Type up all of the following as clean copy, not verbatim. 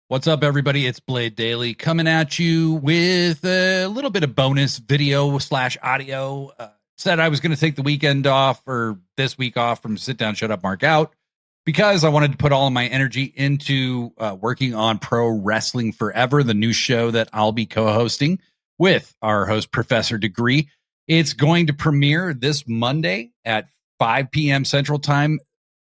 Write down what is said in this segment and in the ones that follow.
What's up, everybody? It's Blade Daily coming at you with a little bit of bonus video slash audio. Said I was going to take the weekend off or this week off from Sit Down, Shut Up, Mark Out because I wanted to put all of my energy into working on Pro Wrestling Forever, the new show that I'll be co-hosting with our host, Professor Degree. It's going to premiere this Monday at 5 p.m. Central Time,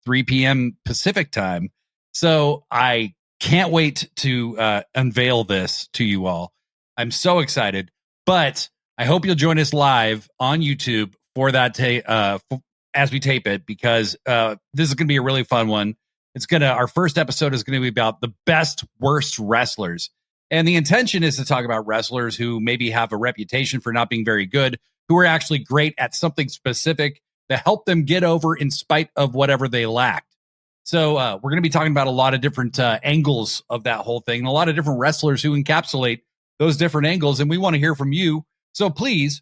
3 p.m. Pacific Time. So I can't wait to unveil this to you all. I'm so excited, but I hope you'll join us live on YouTube for that as we tape it, because this is going to be a really fun one. Our first episode is going to be about the best, worst wrestlers. And the intention is to talk about wrestlers who maybe have a reputation for not being very good, who are actually great at something specific to help them get over in spite of whatever they lacked. So we're going to be talking about a lot of different angles of that whole thing, and a lot of different wrestlers who encapsulate those different angles. And we want to hear from you. So please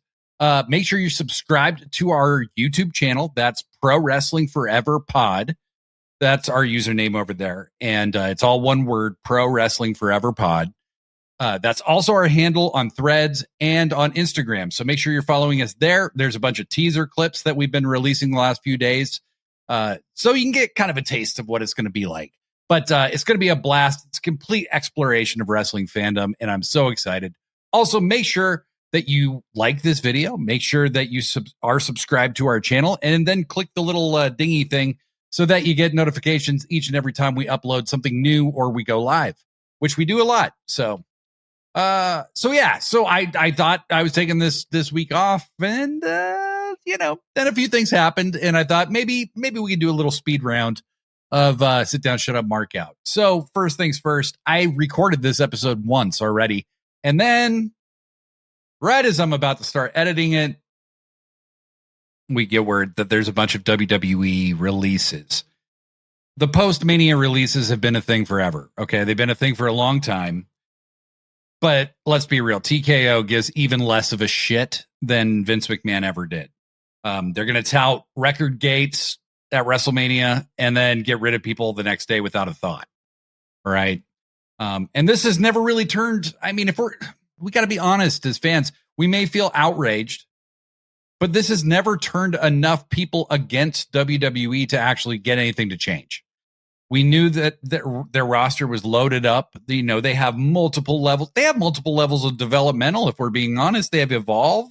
make sure you're subscribed to our YouTube channel. That's Pro Wrestling Forever Pod. That's our username over there. And it's all one word, Pro Wrestling Forever Pod. That's also our handle on Threads and on Instagram. So make sure you're following us there. There's a bunch of teaser clips that we've been releasing the last few days. So you can get kind of a taste of what it's going to be like. But it's going to be a blast. It's a complete exploration of wrestling fandom, and I'm so excited. Also, make sure that you like this video. Make sure that you are subscribed to our channel, and then click the little dingy thing so that you get notifications each and every time we upload something new or we go live, which we do a lot. So I thought I was taking this week off, and then a few things happened, and I thought maybe we could do a little speed round of Sit Down, Shut Up, Mark Out. So first things first, I recorded this episode once already, and then right as I'm about to start editing it, we get word that there's a bunch of WWE releases. The post-Mania releases have been a thing forever. Okay, they've been a thing for a long time. But let's be real, TKO gives even less of a shit than Vince McMahon ever did. They're going to tout record gates at WrestleMania and then get rid of people the next day without a thought. Right. And this has never really turned. I mean, we got to be honest as fans, we may feel outraged, but this has never turned enough people against WWE to actually get anything to change. We knew that their roster was loaded up. They have multiple levels. They have multiple levels of developmental. If we're being honest, they have Evolve.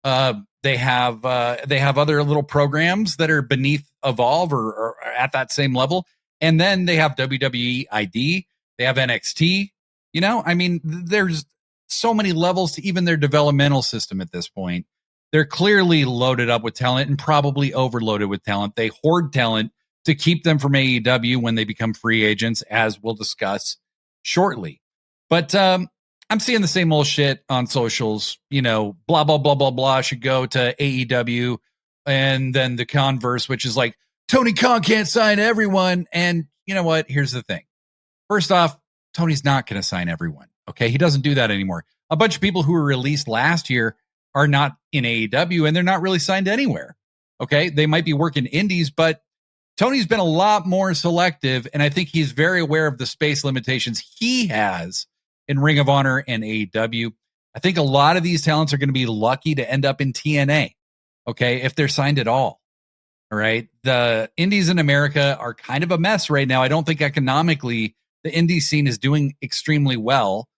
They have other little programs that are beneath Evolve or at that same level. And then they have WWE ID. They have NXT. There's so many levels to even their developmental system at this point. They're clearly loaded up with talent and probably overloaded with talent. They hoard talent to keep them from AEW when they become free agents, as we'll discuss shortly. But I'm seeing the same old shit on socials, blah, blah, blah, blah, blah, should go to AEW. And then the converse, which is like, Tony Khan can't sign everyone. And you know what? Here's the thing. First off, Tony's not going to sign everyone. Okay. He doesn't do that anymore. A bunch of people who were released last year are not in AEW and they're not really signed anywhere. Okay. They might be working indies, but Tony's been a lot more selective, and I think he's very aware of the space limitations he has in Ring of Honor and AEW. I think a lot of these talents are going to be lucky to end up in TNA, okay, if they're signed at all. All right. The indies in America are kind of a mess right now. I don't think economically the indie scene is doing extremely well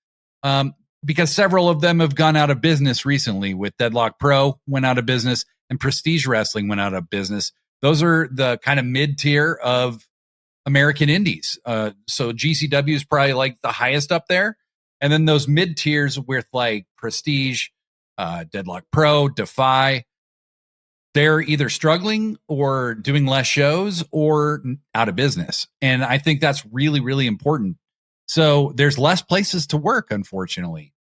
because several of them have gone out of business recently. With Deadlock Pro went out of business and Prestige Wrestling went out of business. Those are the kind of mid-tier of American indies. So GCW is probably like the highest up there. And then those mid-tiers with like Prestige, Deadlock Pro, Defy, they're either struggling or doing less shows or out of business. And I think that's really, really important. So there's less places to work, unfortunately.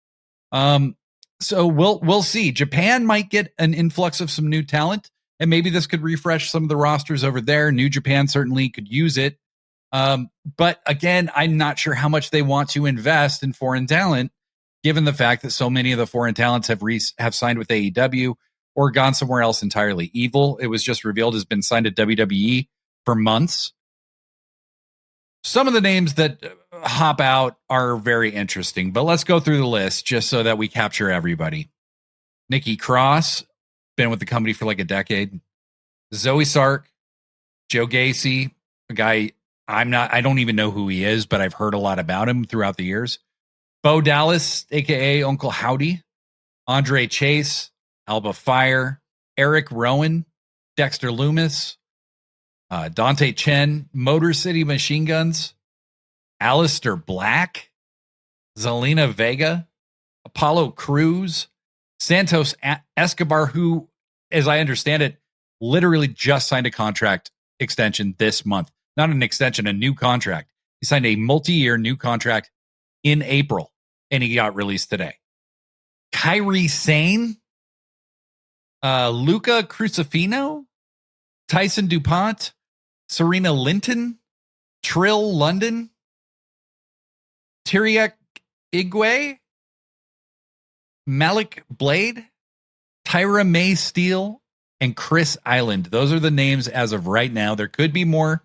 So we'll see. Japan might get an influx of some new talent. And maybe this could refresh some of the rosters over there. New Japan certainly could use it. But again, I'm not sure how much they want to invest in foreign talent, given the fact that so many of the foreign talents have signed with AEW or gone somewhere else entirely. Evil, it was just revealed, has been signed to WWE for months. Some of the names that hop out are very interesting, but let's go through the list just so that we capture everybody. Nikki Cross, been with the company for like a decade. Zoe Sark, Joe Gacy, a guy I don't even know who he is, but I've heard a lot about him throughout the years. Bo Dallas, aka Uncle Howdy, Andre Chase, Alba Fire, Eric Rowan, Dexter Loomis, Dante Chen, Motor City Machine Guns, Aleister Black, Zelina Vega, Apollo Crews, Santos Escobar, who, as I understand it, literally just signed a contract extension this month. Not an extension, a new contract. He signed a multi-year new contract in April, and he got released today. Kairi Sane, Luca Crucifino, Tyson DuPont, Serena Linton, Trill London, Tiriak Igwe, Malik Blade, Tyra May Steele, and Chris Island. Those are the names as of right now. There could be more.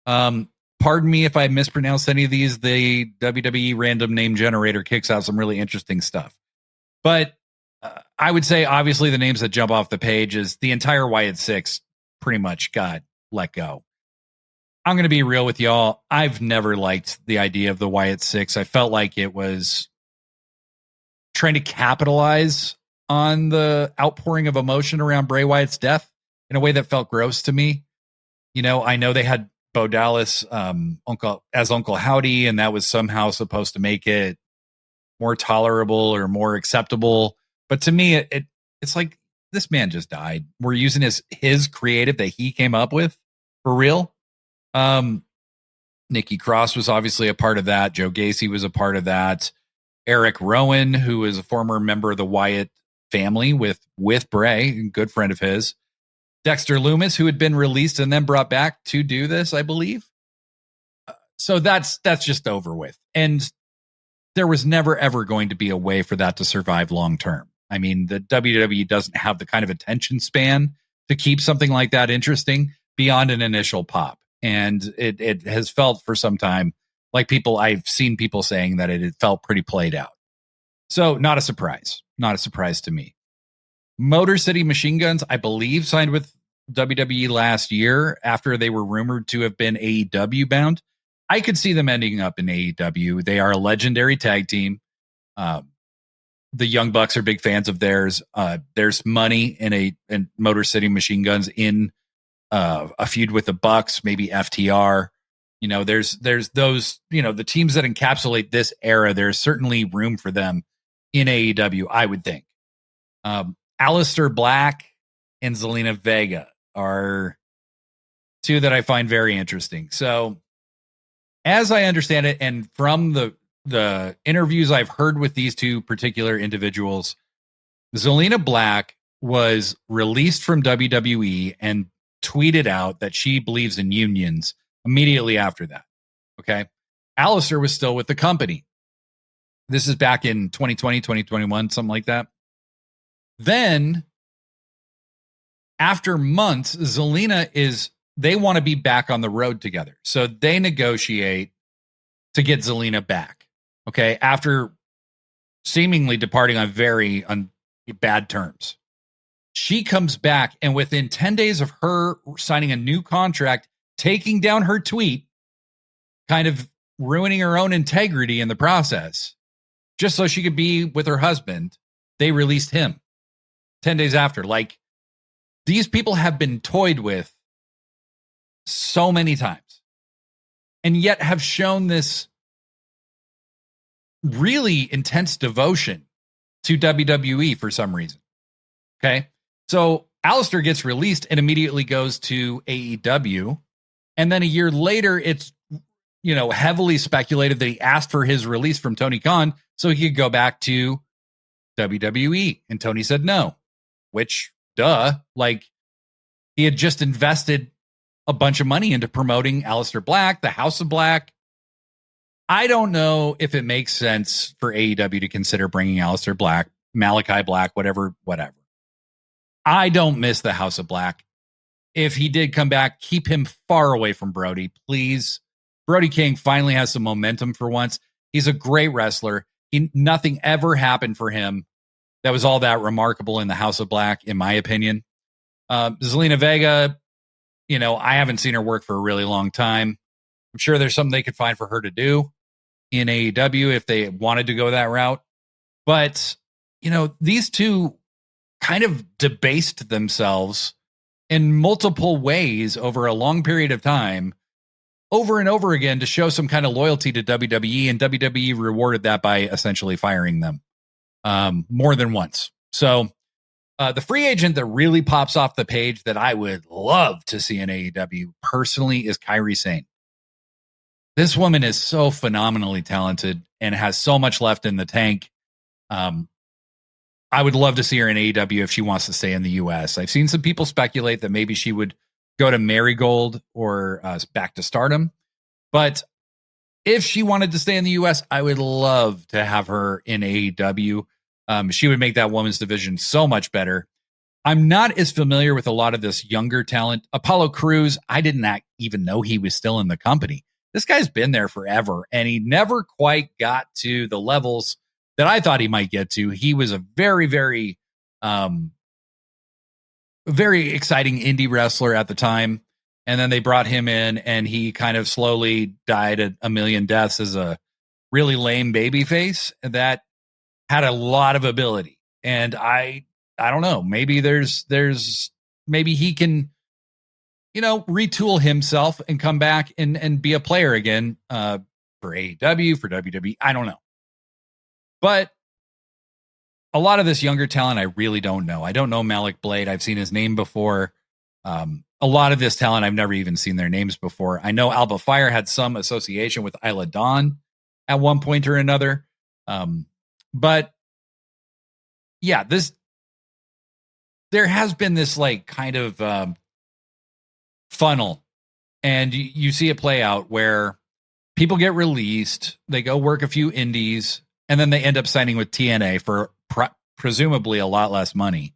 Pardon me if I mispronounced any of these. The WWE random name generator kicks out some really interesting stuff. But I would say, obviously, the names that jump off the page is the entire Wyatt Six pretty much got let go. I'm going to be real with y'all. I've never liked the idea of the Wyatt Six. I felt like it was trying to capitalize on the outpouring of emotion around Bray Wyatt's death in a way that felt gross to me. You know, I know they had Bo Dallas Uncle Howdy, and that was somehow supposed to make it more tolerable or more acceptable. But to me, it's like, this man just died. We're using his creative that he came up with for real. Nikki Cross was obviously a part of that. Joe Gacy was a part of that. Eric Rowan, who is a former member of the Wyatt family with Bray, a good friend of his. Dexter Loomis, who had been released and then brought back to do this, I believe. So that's just over with. And there was never, ever going to be a way for that to survive long term. I mean, the WWE doesn't have the kind of attention span to keep something like that interesting beyond an initial pop. And it has felt for some time like I've seen people saying that it felt pretty played out. So not a surprise to me. Motor City Machine Guns, I believe, signed with WWE last year after they were rumored to have been AEW bound. I could see them ending up in AEW. They are a legendary tag team. The Young Bucks are big fans of theirs. There's money in Motor City Machine Guns in a feud with the Bucks, maybe FTR. You know, there's those, you know, the teams that encapsulate this era. There's certainly room for them in AEW, I would think. Aleister Black and Zelina Vega are two that I find very interesting. So as I understand it, and from the interviews I've heard with these two particular individuals, Zelina Black was released from WWE and tweeted out that she believes in unions immediately after that. Okay. Aleister was still with the company. This is back in 2020, 2021, something like that. Then after months, they want to be back on the road together. So they negotiate to get Zelina back. Okay. After seemingly departing on bad terms. She comes back, and within 10 days of her signing a new contract, taking down her tweet, kind of ruining her own integrity in the process, just so she could be with her husband, they released him 10 days after. Like, these people have been toyed with so many times and yet have shown this really intense devotion to WWE for some reason. Okay. So Aleister gets released and immediately goes to AEW. And then a year later, it's, you know, heavily speculated that he asked for his release from Tony Khan so he could go back to WWE. And Tony said no, which, like, he had just invested a bunch of money into promoting Aleister Black, the House of Black. I don't know if it makes sense for AEW to consider bringing Aleister Black, Malachi Black, whatever. I don't miss the House of Black. If he did come back, keep him far away from Brody, please. Brody King finally has some momentum for once. He's a great wrestler. Nothing ever happened for him that was all that remarkable in the House of Black, in my opinion. Zelina Vega, I haven't seen her work for a really long time. I'm sure there's something they could find for her to do in AEW if they wanted to go that route. But, these two kind of debased themselves in multiple ways over a long period of time, over and over again, to show some kind of loyalty to WWE, and WWE rewarded that by essentially firing them more than once. So the free agent that really pops off the page that I would love to see in AEW personally is Kairi Sane. This woman is so phenomenally talented and has so much left in the tank. I would love to see her in AEW if she wants to stay in the US. I've seen some people speculate that maybe she would go to Marigold or back to Stardom. But if she wanted to stay in the US, I would love to have her in AEW. She would make that women's division so much better. I'm not as familiar with a lot of this younger talent. Apollo Crews, I didn't even know he was still in the company. This guy's been there forever, and he never quite got to the levels that I thought he might get to. He was a very, very, very exciting indie wrestler at the time. And then they brought him in, and he kind of slowly died a million deaths as a really lame babyface that had a lot of ability. And I don't know, maybe maybe he can, retool himself and come back and be a player again for AEW, for WWE. I don't know. But a lot of this younger talent, I really don't know. I don't know Malik Blade. I've seen his name before. A lot of this talent, I've never even seen their names before. I know Alba Fire had some association with Isla Dawn at one point or another. But yeah, there has been this like kind of funnel, and you see it play out where people get released, they go work a few indies, and then they end up signing with TNA for presumably a lot less money.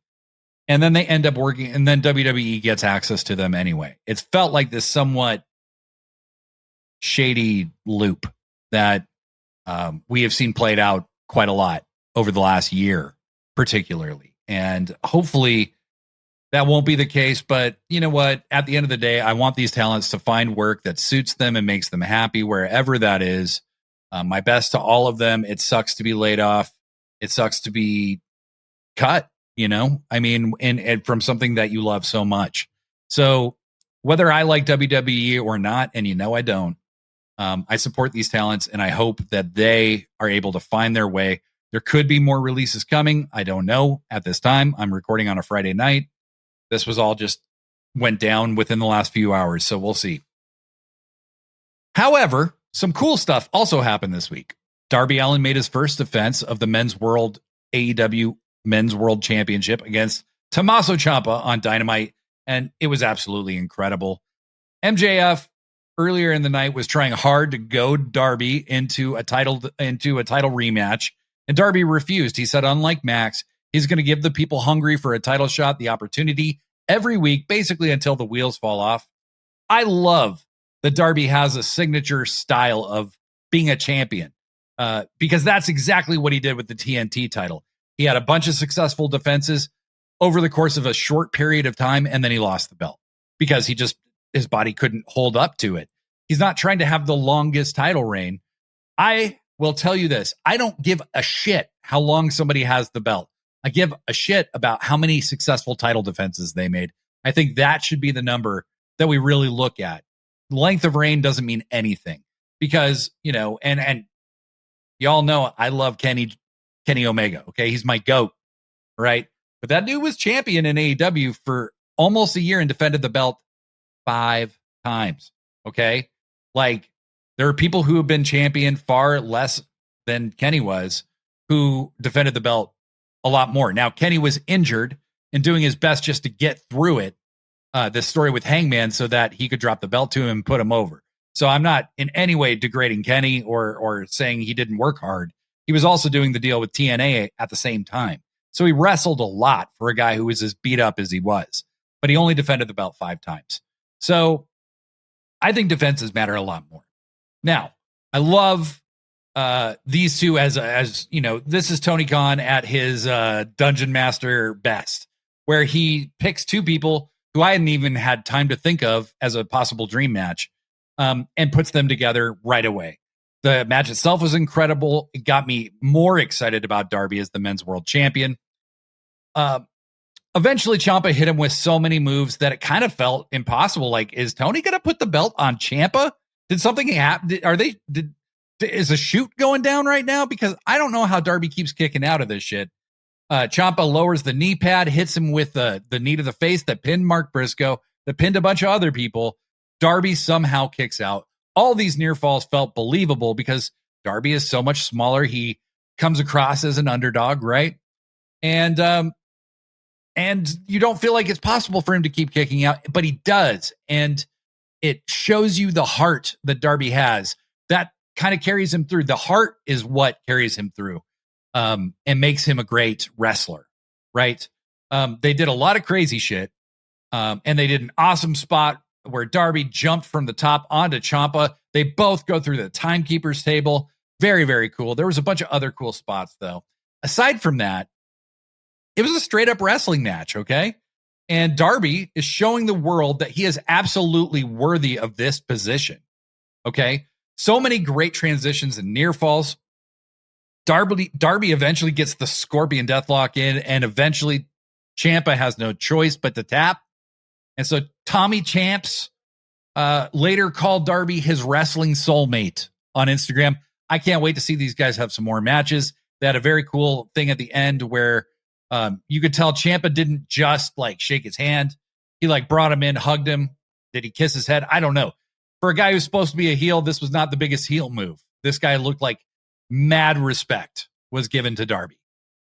And then they end up working, and then WWE gets access to them anyway. It's felt like this somewhat shady loop that we have seen played out quite a lot over the last year, particularly. And hopefully that won't be the case. But you know what? At the end of the day, I want these talents to find work that suits them and makes them happy wherever that is. My best to all of them. It sucks to be laid off. It sucks to be cut, I mean, and from something that you love so much. So whether I like WWE or not, and I don't, I support these talents, and I hope that they are able to find their way. There could be more releases coming. I don't know at this time. I'm recording on a Friday night. This was all just went down within the last few hours, so we'll see. However, some cool stuff also happened this week. Darby Allin made his first defense of the AEW Men's World Championship against Tommaso Ciampa on Dynamite, and it was absolutely incredible. MJF earlier in the night was trying hard to goad Darby into a title rematch, and Darby refused. He said, unlike Max, he's going to give the people hungry for a title shot the opportunity every week, basically until the wheels fall off. I love that Darby has a signature style of being a champion, because that's exactly what he did with the TNT title. He had a bunch of successful defenses over the course of a short period of time, and then he lost the belt because his body couldn't hold up to it. He's not trying to have the longest title reign. I will tell you this. I don't give a shit how long somebody has the belt. I give a shit about how many successful title defenses they made. I think that should be the number that we really look at. Length of reign doesn't mean anything because, and y'all know I love Kenny Omega. Okay. He's my GOAT, right? But that dude was champion in AEW for almost a year and defended the belt 5 times. Okay. Like there are people who have been champion far less than Kenny was who defended the belt a lot more. Now, Kenny was injured and doing his best just to get through it. This story with Hangman so that he could drop the belt to him and put him over. So I'm not in any way degrading Kenny or saying he didn't work hard. He was also doing the deal with TNA at the same time. So he wrestled a lot for a guy who was as beat up as he was, but he only defended the belt 5 times. So I think defenses matter a lot more. Now, I love these two as you know, this is Tony Khan at his dungeon master best, where he picks two people who I hadn't even had time to think of as a possible dream match, and puts them together right away. The match itself was incredible. It got me more excited about Darby as the men's world champion. Eventually, Ciampa hit him with so many moves that it kind of felt impossible. Like, is Tony going to put the belt on Ciampa? Did something happen? Is a shoot going down right now? Because I don't know how Darby keeps kicking out of this shit. Ciampa lowers the knee pad, hits him with the knee to the face that pinned Mark Briscoe, that pinned a bunch of other people. Darby somehow kicks out. All these near falls felt believable because Darby is so much smaller. He comes across as an underdog, right? And you don't feel like it's possible for him to keep kicking out, but he does. And it shows you the heart that Darby has. That kind of carries him through. The heart is what carries him through, and makes him a great wrestler, right? They did a lot of crazy shit, and they did an awesome spot where Darby jumped from the top onto Ciampa. They both go through the timekeeper's table. Very, very cool. There was a bunch of other cool spots, though. Aside from that, it was a straight up wrestling match, okay? And Darby is showing the world that he is absolutely worthy of this position, okay? So many great transitions and near falls. Darby eventually gets the Scorpion Deathlock in, and eventually Ciampa has no choice but to tap. And so Tommy Champs later called Darby his wrestling soulmate on Instagram. I can't wait to see these guys have some more matches. They had a very cool thing at the end where you could tell Ciampa didn't just like shake his hand. He like brought him in, hugged him. Did he kiss his head? I don't know. For a guy who's supposed to be a heel, this was not the biggest heel move. This guy looked like mad respect was given to Darby.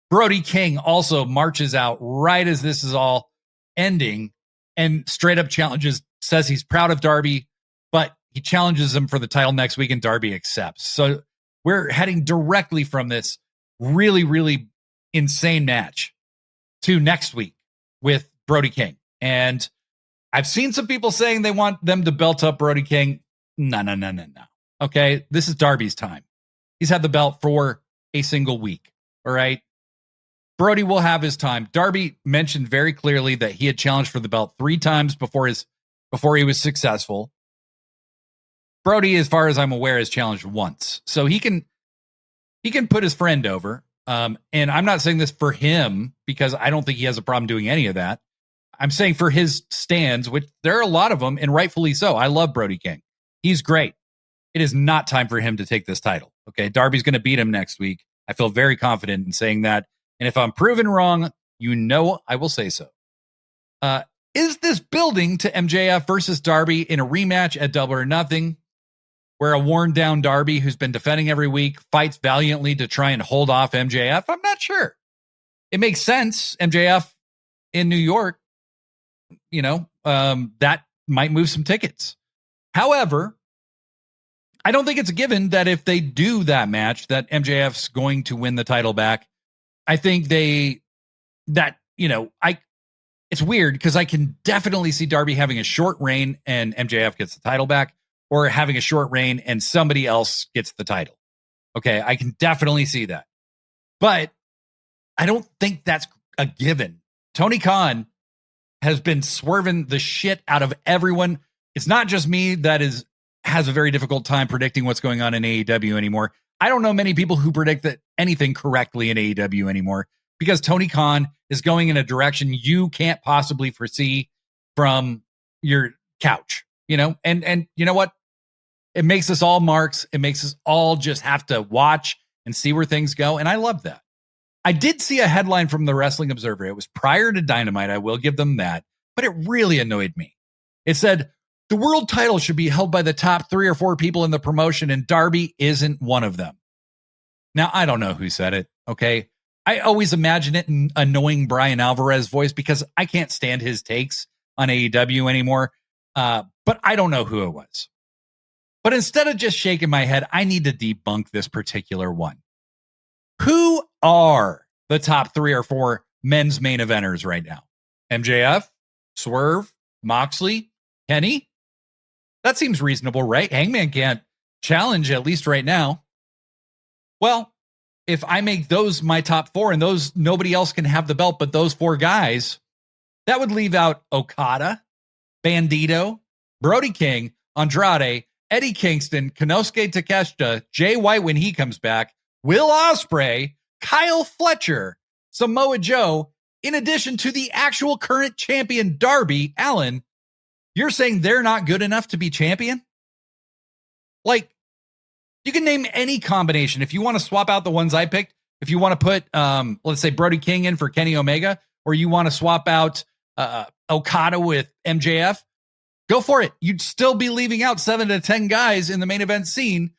Brody King also marches out right as this is all ending and straight up challenges, says he's proud of Darby, but he challenges him for the title next week and Darby accepts. So we're heading directly from this really, really insane match to next week with Brody King. And I've seen some people saying they want them to belt up Brody King. No. Okay, this is Darby's time. He's had the belt for a single week. All right. Brody will have his time. Darby mentioned very clearly that he had challenged for the belt 3 times before he was successful. Brody, as far as I'm aware, has challenged once. So he can put his friend over. And I'm not saying this for him because I don't think he has a problem doing any of that. I'm saying for his stands, which there are a lot of them, and rightfully so. I love Brody King. He's great. It is not time for him to take this title. Okay, Darby's going to beat him next week. I feel very confident in saying that. And if I'm proven wrong, you know I will say so. Is this building to MJF versus Darby in a rematch at Double or Nothing, where a worn down Darby who's been defending every week fights valiantly to try and hold off MJF? I'm not sure. It makes sense. MJF in New York, that might move some tickets. However, I don't think it's a given that if they do that match, that MJF's going to win the title back. I think it's weird because I can definitely see Darby having a short reign and MJF gets the title back, or having a short reign and somebody else gets the title. Okay, I can definitely see that. But I don't think that's a given. Tony Khan has been swerving the shit out of everyone. It's not just me that has a very difficult time predicting what's going on in AEW anymore. I don't know many people who predict that anything correctly in AEW anymore because Tony Khan is going in a direction you can't possibly foresee from your couch, and you know what? It makes us all marks. It makes us all just have to watch and see where things go. And I love that. I did see a headline from the Wrestling Observer. It was prior to Dynamite. I will give them that, but it really annoyed me. It said, the world title should be held by the top 3 or 4 people in the promotion, and Darby isn't one of them. Now, I don't know who said it, okay? I always imagine it in annoying Brian Alvarez voice because I can't stand his takes on AEW anymore, but I don't know who it was. But instead of just shaking my head, I need to debunk this particular one. Who are the top 3 or 4 men's main eventers right now? MJF, Swerve, Moxley, Kenny? That seems reasonable, right? Hangman can't challenge, at least right now. Well, if I make those my top 4 and those nobody else can have the belt but those 4 guys, that would leave out Okada, Bandito, Brody King, Andrade, Eddie Kingston, Konosuke Takeshita, Jay White when he comes back, Will Ospreay, Kyle Fletcher, Samoa Joe, in addition to the actual current champion Darby Allin. You're saying they're not good enough to be champion? Like, you can name any combination. If you want to swap out the ones I picked, if you want to put, let's say Brody King in for Kenny Omega, or you want to swap out Okada with MJF, go for it. You'd still be leaving out 7 to 10 guys in the main event scene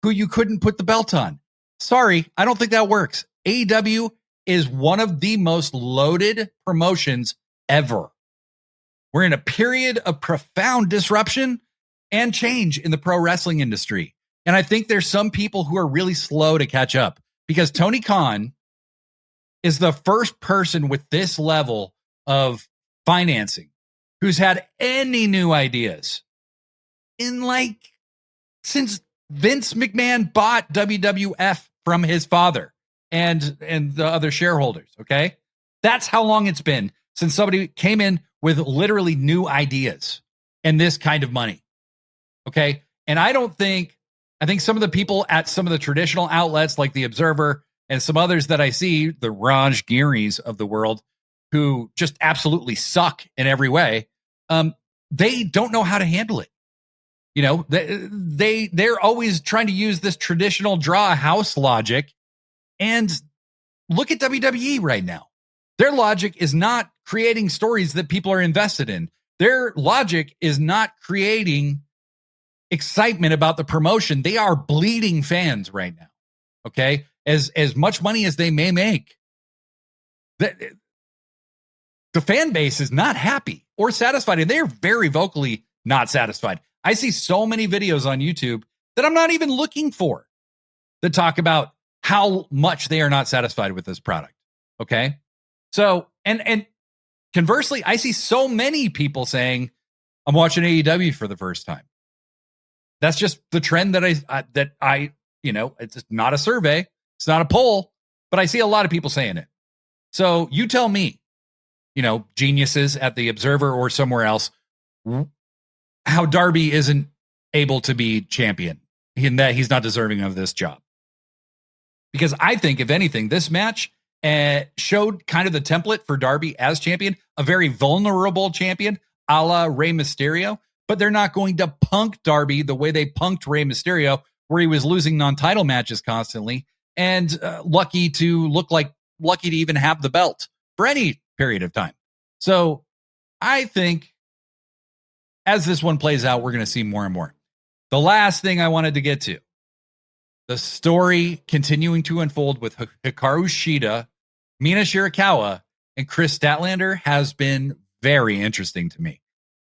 who you couldn't put the belt on. Sorry, I don't think that works. AEW is one of the most loaded promotions ever. We're in a period of profound disruption and change in the pro wrestling industry. And I think there's some people who are really slow to catch up, because Tony Khan is the first person with this level of financing who's had any new ideas in since Vince McMahon bought WWF from his father and the other shareholders. Okay. That's how long it's been since somebody came in with literally new ideas and this kind of money. Okay. And I think some of the people at some of the traditional outlets like the Observer and some others that I see, the Raj Giris of the world, who just absolutely suck in every way, they don't know how to handle it. You know, they're always trying to use this traditional draw a house logic. And look at WWE right now. Their logic is not creating stories that people are invested in. Their logic is not creating excitement about the promotion. They are bleeding fans right now. Okay. As much money as they may make, the fan base is not happy or satisfied, and they're very vocally not satisfied. I see so many videos on YouTube that I'm not even looking for that talk about how much they are not satisfied with this product. Okay. So, and conversely, I see so many people saying, I'm watching AEW for the first time. That's just the trend that I, it's not a survey. It's not a poll, but I see a lot of people saying it. So you tell me, geniuses at the Observer or somewhere else, how Darby isn't able to be champion and that he's not deserving of this job. Because I think, if anything, this match showed kind of the template for Darby as champion, a very vulnerable champion, a la Rey Mysterio. But they're not going to punk Darby the way they punked Rey Mysterio, where he was losing non-title matches constantly and lucky to even have the belt for any period of time. So I think as this one plays out, we're going to see more and more. The last thing I wanted to get to, the story continuing to unfold with Hikaru Shida, Mina Shirakawa, and Chris Statlander has been very interesting to me.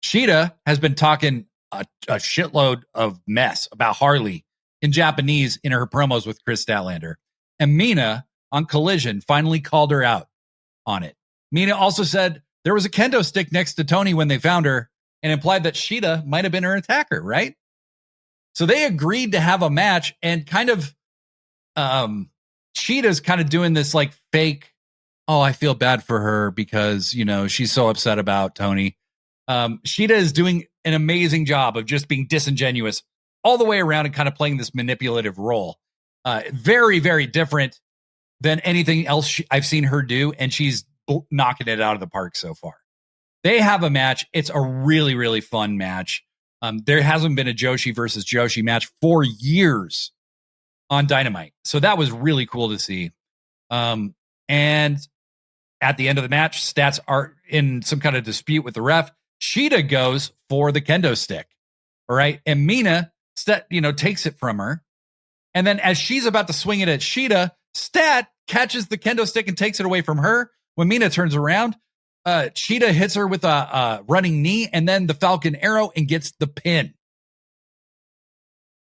Shida has been talking a shitload of mess about Harley in Japanese in her promos with Chris Statlander. And Mina on Collision finally called her out on it. Mina also said there was a kendo stick next to Tony when they found her and implied that Shida might have been her attacker, right? So they agreed to have a match, and kind of Shida's kind of doing this fake, oh, I feel bad for her because, she's so upset about Tony. Shida is doing an amazing job of just being disingenuous all the way around and kind of playing this manipulative role. Very, very different than anything else I've seen her do, and she's knocking it out of the park so far. They have a match. It's a really, really fun match. There hasn't been a Joshi versus Joshi match for years on Dynamite. So that was really cool to see. And at the end of the match, Stats are in some kind of dispute with the ref. Shida goes for the kendo stick. All right. And Mina, takes it from her. And then as she's about to swing it at Shida, Stat catches the kendo stick and takes it away from her. When Mina turns around, Shida hits her with a running knee and then the Falcon Arrow and gets the pin.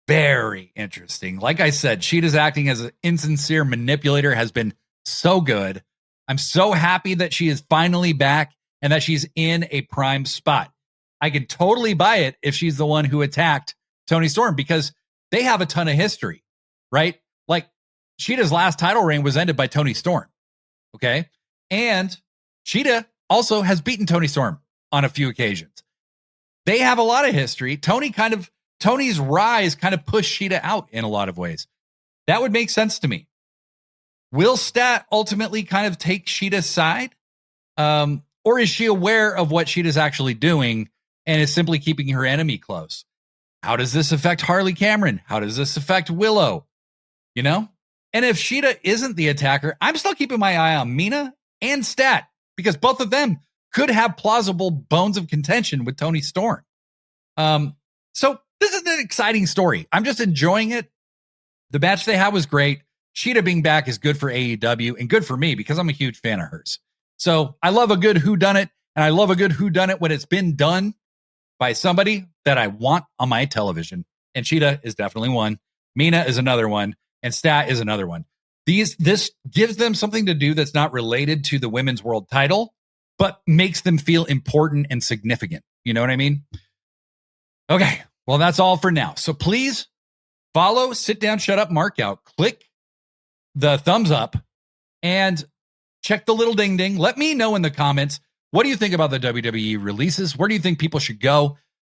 Very interesting. Like I said, Shida's acting as an insincere manipulator has been so good. I'm so happy that she is finally back and that she's in a prime spot. I could totally buy it if she's the one who attacked Tony Storm, because they have a ton of history, right? Like Cheetah's last title reign was ended by Toni Storm. Okay. And Cheetah also has beaten Toni Storm on a few occasions. They have a lot of history. Tony's rise kind of pushed Cheetah out in a lot of ways. That would make sense to me. Will Stat ultimately kind of take Cheetah's side? Or is she aware of what Cheetah's actually doing and is simply keeping her enemy close? How does this affect Harley Cameron? How does this affect Willow? You know? And if Cheetah isn't the attacker, I'm still keeping my eye on Mina and Stat because both of them could have plausible bones of contention with Toni Storm. So this is an exciting story. I'm just enjoying it. The match they had was great. Cheetah being back is good for AEW and good for me because I'm a huge fan of hers. So I love a good whodunit, and I love a good whodunit when it's been done by somebody that I want on my television. And Cheetah is definitely one. Mina is another one. And Stat is another one. This gives them something to do that's not related to the women's world title, but makes them feel important and significant. You know what I mean? Okay. Well, that's all for now. So please follow Sit Down, Shut Up, Mark Out. Click the thumbs up and check the little ding ding. Let me know in the comments, what do you think about the WWE releases? Where do you think people should go?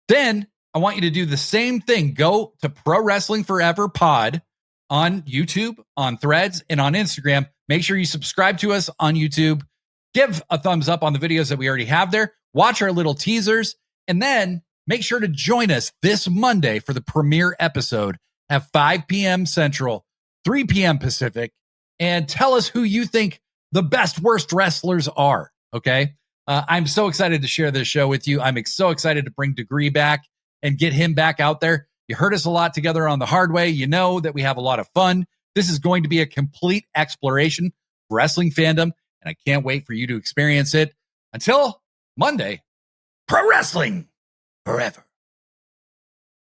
Then I want you to do the same thing. Go to Pro Wrestling Forever Pod on YouTube, on Threads, and on Instagram. Make sure you subscribe to us on YouTube. Give a thumbs up on the videos that we already have there. Watch our little teasers. And then make sure to join us this Monday for the premiere episode at 5 p.m. Central, 3 p.m. Pacific. And tell us who you think the best, worst wrestlers are. Okay? I'm so excited to share this show with you. I'm so excited to bring Degree back and get him back out there. You heard us a lot together on The Hard Way. You know that we have a lot of fun. This is going to be a complete exploration of wrestling fandom, and I can't wait for you to experience it. Until Monday, pro wrestling forever.